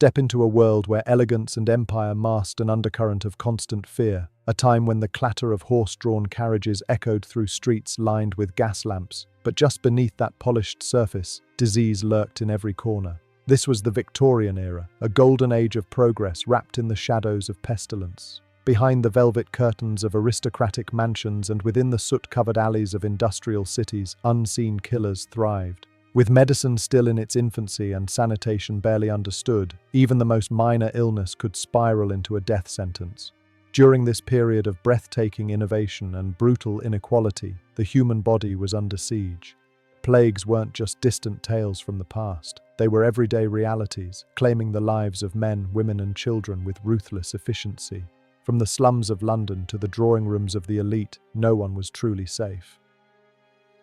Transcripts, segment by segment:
Step into a world where elegance and empire masked an undercurrent of constant fear, a time when the clatter of horse-drawn carriages echoed through streets lined with gas lamps, but just beneath that polished surface, disease lurked in every corner. This was the Victorian era, a golden age of progress wrapped in the shadows of pestilence. Behind the velvet curtains of aristocratic mansions and within the soot-covered alleys of industrial cities, unseen killers thrived. With medicine still in its infancy and sanitation barely understood, even the most minor illness could spiral into a death sentence. During this period of breathtaking innovation and brutal inequality, the human body was under siege. Plagues weren't just distant tales from the past. They were everyday realities, claiming the lives of men, women, and children with ruthless efficiency. From the slums of London to the drawing rooms of the elite, no one was truly safe.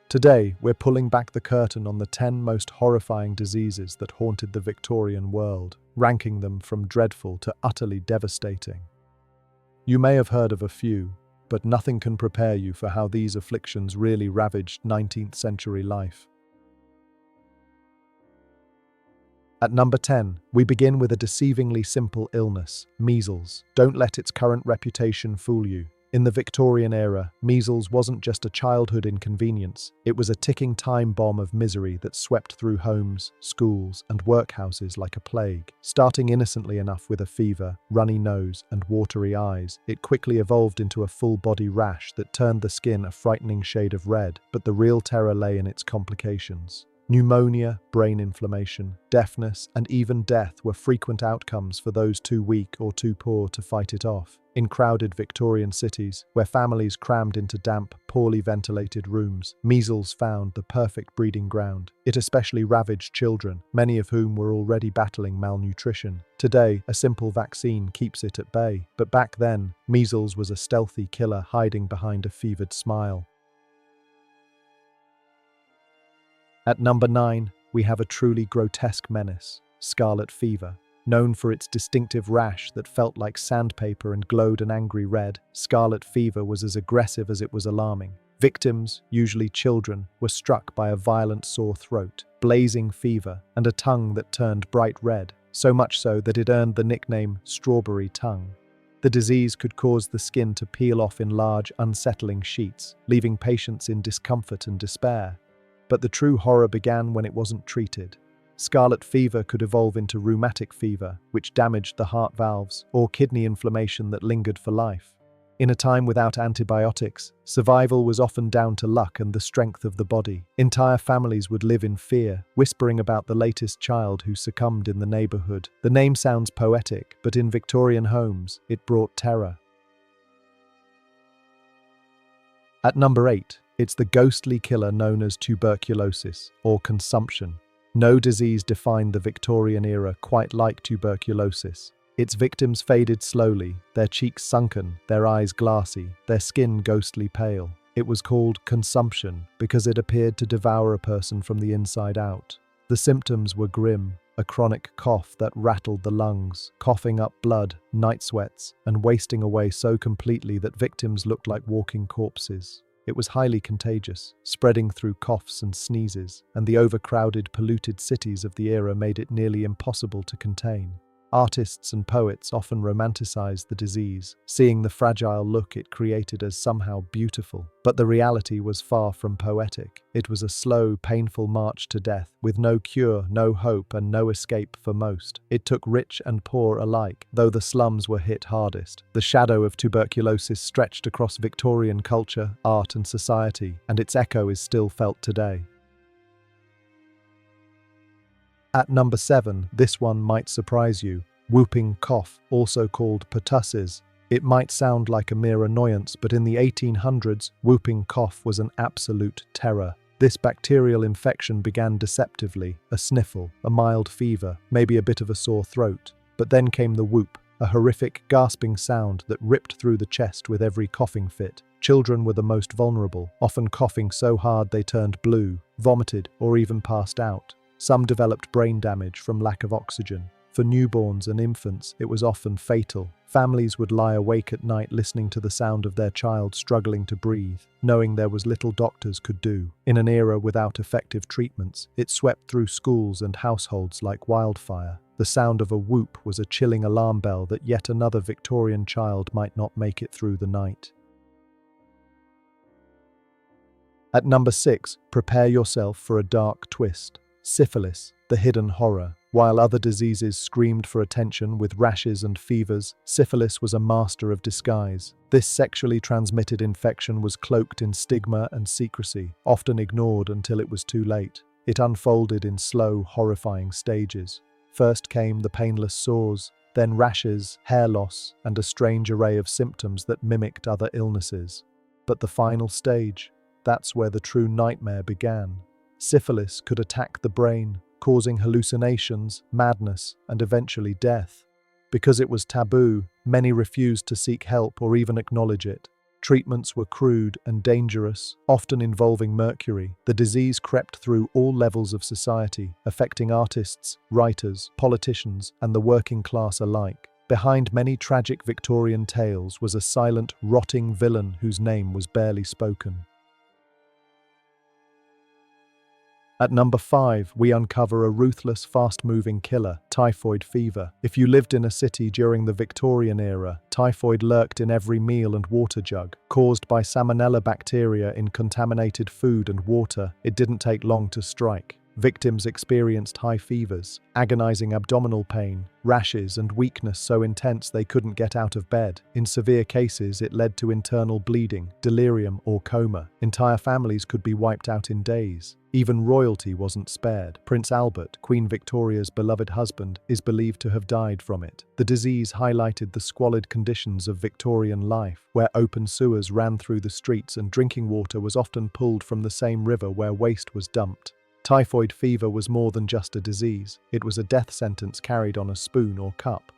Today, we're pulling back the curtain on the 10 most horrifying diseases that haunted the Victorian world, ranking them from dreadful to utterly devastating. You may have heard of a few, but nothing can prepare you for how these afflictions really ravaged 19th century life. At number 10, we begin with a deceivingly simple illness, measles. Don't let its current reputation fool you. In the Victorian era, measles wasn't just a childhood inconvenience, it was a ticking time bomb of misery that swept through homes, schools, and workhouses like a plague. Starting innocently enough with a fever, runny nose, and watery eyes, it quickly evolved into a full-body rash that turned the skin a frightening shade of red, but the real terror lay in its complications. Pneumonia, brain inflammation, deafness, and even death were frequent outcomes for those too weak or too poor to fight it off. In crowded Victorian cities, where families crammed into damp, poorly ventilated rooms, measles found the perfect breeding ground. It especially ravaged children, many of whom were already battling malnutrition. Today, a simple vaccine keeps it at bay, but back then, measles was a stealthy killer hiding behind a fevered smile. At number 9, we have a truly grotesque menace, scarlet fever. Known for its distinctive rash that felt like sandpaper and glowed an angry red, scarlet fever was as aggressive as it was alarming. Victims, usually children, were struck by a violent sore throat, blazing fever, and a tongue that turned bright red, so much so that it earned the nickname strawberry tongue. The disease could cause the skin to peel off in large, unsettling sheets, leaving patients in discomfort and despair. But the true horror began when it wasn't treated. Scarlet fever could evolve into rheumatic fever, which damaged the heart valves, or kidney inflammation that lingered for life. In a time without antibiotics, survival was often down to luck and the strength of the body. Entire families would live in fear, whispering about the latest child who succumbed in the neighborhood. The name sounds poetic, but in Victorian homes, it brought terror. At number 8, it's the ghostly killer known as tuberculosis, or consumption. No disease defined the Victorian era quite like tuberculosis. Its victims faded slowly, their cheeks sunken, their eyes glassy, their skin ghostly pale. It was called consumption because it appeared to devour a person from the inside out. The symptoms were grim, a chronic cough that rattled the lungs, coughing up blood, night sweats, and wasting away so completely that victims looked like walking corpses. It was highly contagious, spreading through coughs and sneezes, and the overcrowded, polluted cities of the era made it nearly impossible to contain. Artists and poets often romanticized the disease, seeing the fragile look it created as somehow beautiful. But the reality was far from poetic. It was a slow, painful march to death, with no cure, no hope, and no escape for most. It took rich and poor alike, though the slums were hit hardest. The shadow of tuberculosis stretched across Victorian culture, art, and society, and its echo is still felt today. At number 7, this one might surprise you. Whooping cough, also called pertussis. It might sound like a mere annoyance, but in the 1800s, whooping cough was an absolute terror. This bacterial infection began deceptively, a sniffle, a mild fever, maybe a bit of a sore throat. But then came the whoop, a horrific, gasping sound that ripped through the chest with every coughing fit. Children were the most vulnerable, often coughing so hard they turned blue, vomited, or even passed out. Some developed brain damage from lack of oxygen. For newborns and infants, it was often fatal. Families would lie awake at night listening to the sound of their child struggling to breathe, knowing there was little doctors could do. In an era without effective treatments, it swept through schools and households like wildfire. The sound of a whoop was a chilling alarm bell that yet another Victorian child might not make it through the night. At number 6, prepare yourself for a dark twist. Syphilis, the hidden horror. While other diseases screamed for attention with rashes and fevers, syphilis was a master of disguise. This sexually transmitted infection was cloaked in stigma and secrecy, often ignored until it was too late. It unfolded in slow, horrifying stages. First came the painless sores, then rashes, hair loss, and a strange array of symptoms that mimicked other illnesses. But the final stage, that's where the true nightmare began. Syphilis could attack the brain, causing hallucinations, madness, and eventually death. Because it was taboo, many refused to seek help or even acknowledge it. Treatments were crude and dangerous, often involving mercury. The disease crept through all levels of society, affecting artists, writers, politicians, and the working class alike. Behind many tragic Victorian tales was a silent, rotting villain whose name was barely spoken. At number 5, we uncover a ruthless, fast-moving killer, typhoid fever. If you lived in a city during the Victorian era, typhoid lurked in every meal and water jug. Caused by salmonella bacteria in contaminated food and water, it didn't take long to strike. Victims experienced high fevers, agonizing abdominal pain, rashes, and weakness so intense they couldn't get out of bed. In severe cases, it led to internal bleeding, delirium, or coma. Entire families could be wiped out in days. Even royalty wasn't spared. Prince Albert, Queen Victoria's beloved husband, is believed to have died from it. The disease highlighted the squalid conditions of Victorian life, where open sewers ran through the streets and drinking water was often pulled from the same river where waste was dumped. Typhoid fever was more than just a disease. It was a death sentence carried on a spoon or cup.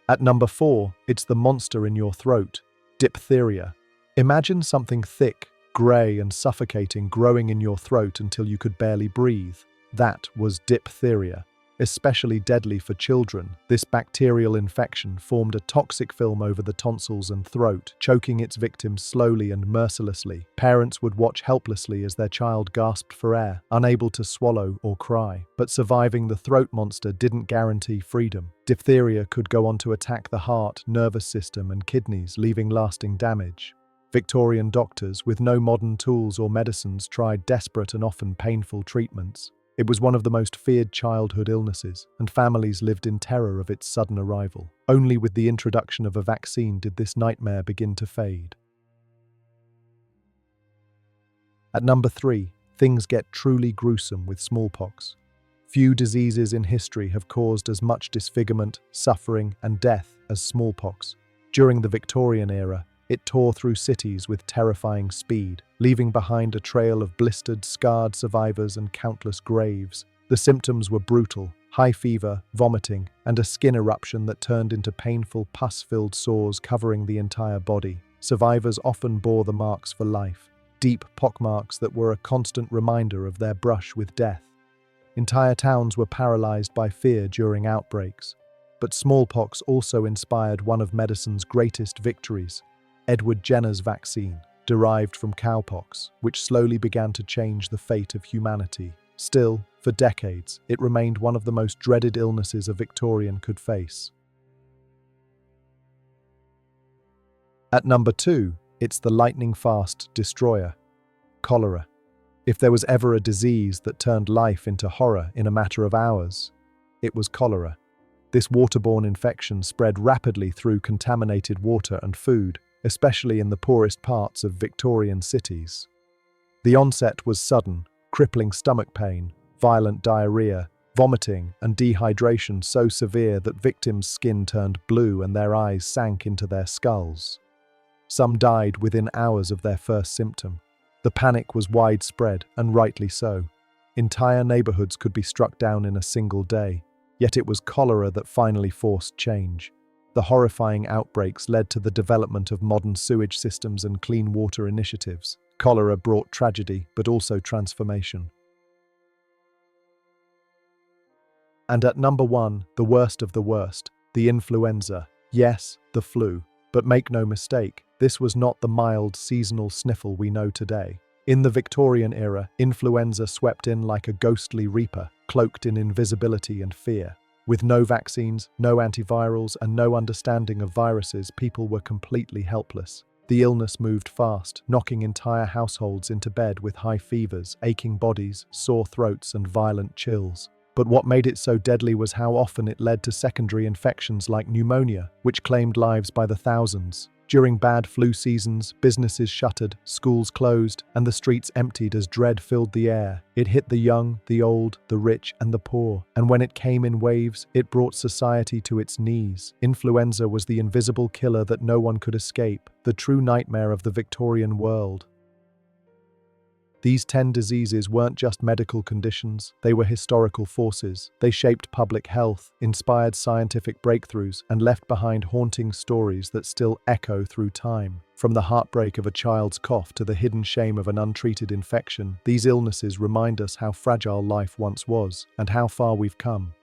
At number 4, it's the monster in your throat, diptheria. Imagine something thick, grey, and suffocating growing in your throat until you could barely breathe. That was diptheria. Especially deadly for children, this bacterial infection formed a toxic film over the tonsils and throat, choking its victims slowly and mercilessly. Parents would watch helplessly as their child gasped for air, unable to swallow or cry. But surviving the throat monster didn't guarantee freedom. Diphtheria could go on to attack the heart, nervous system, and kidneys, leaving lasting damage. Victorian doctors, with no modern tools or medicines, tried desperate and often painful treatments. It was one of the most feared childhood illnesses, and families lived in terror of its sudden arrival. Only with the introduction of a vaccine did this nightmare begin to fade. At number 3, things get truly gruesome with smallpox. Few diseases in history have caused as much disfigurement, suffering, and death as smallpox. During the Victorian era, it tore through cities with terrifying speed, leaving behind a trail of blistered, scarred survivors and countless graves. The symptoms were brutal: high fever, vomiting, and a skin eruption that turned into painful, pus-filled sores covering the entire body. Survivors often bore the marks for life, deep pockmarks that were a constant reminder of their brush with death. Entire towns were paralyzed by fear during outbreaks. But smallpox also inspired one of medicine's greatest victories: Edward Jenner's vaccine, derived from cowpox, which slowly began to change the fate of humanity. Still, for decades, it remained one of the most dreaded illnesses a Victorian could face. At number 2, it's the lightning-fast destroyer, cholera. If there was ever a disease that turned life into horror in a matter of hours, it was cholera. This waterborne infection spread rapidly through contaminated water and food, especially in the poorest parts of Victorian cities. The onset was sudden, crippling stomach pain, violent diarrhea, vomiting, and dehydration so severe that victims' skin turned blue and their eyes sank into their skulls. Some died within hours of their first symptom. The panic was widespread, and rightly so. Entire neighborhoods could be struck down in a single day. Yet it was cholera that finally forced change. The horrifying outbreaks led to the development of modern sewage systems and clean water initiatives. Cholera brought tragedy, but also transformation. And at number 1, the worst of the worst, the influenza. Yes, the flu. But make no mistake, this was not the mild seasonal sniffle we know today. In the Victorian era, influenza swept in like a ghostly reaper, cloaked in invisibility and fear. With no vaccines, no antivirals, and no understanding of viruses, people were completely helpless. The illness moved fast, knocking entire households into bed with high fevers, aching bodies, sore throats, and violent chills. But what made it so deadly was how often it led to secondary infections like pneumonia, which claimed lives by the thousands. During bad flu seasons, businesses shuttered, schools closed, and the streets emptied as dread filled the air. It hit the young, the old, the rich, and the poor. And when it came in waves, it brought society to its knees. Influenza was the invisible killer that no one could escape, the true nightmare of the Victorian world. These 10 diseases weren't just medical conditions, they were historical forces. They shaped public health, inspired scientific breakthroughs, and left behind haunting stories that still echo through time. From the heartbreak of a child's cough to the hidden shame of an untreated infection, these illnesses remind us how fragile life once was and how far we've come.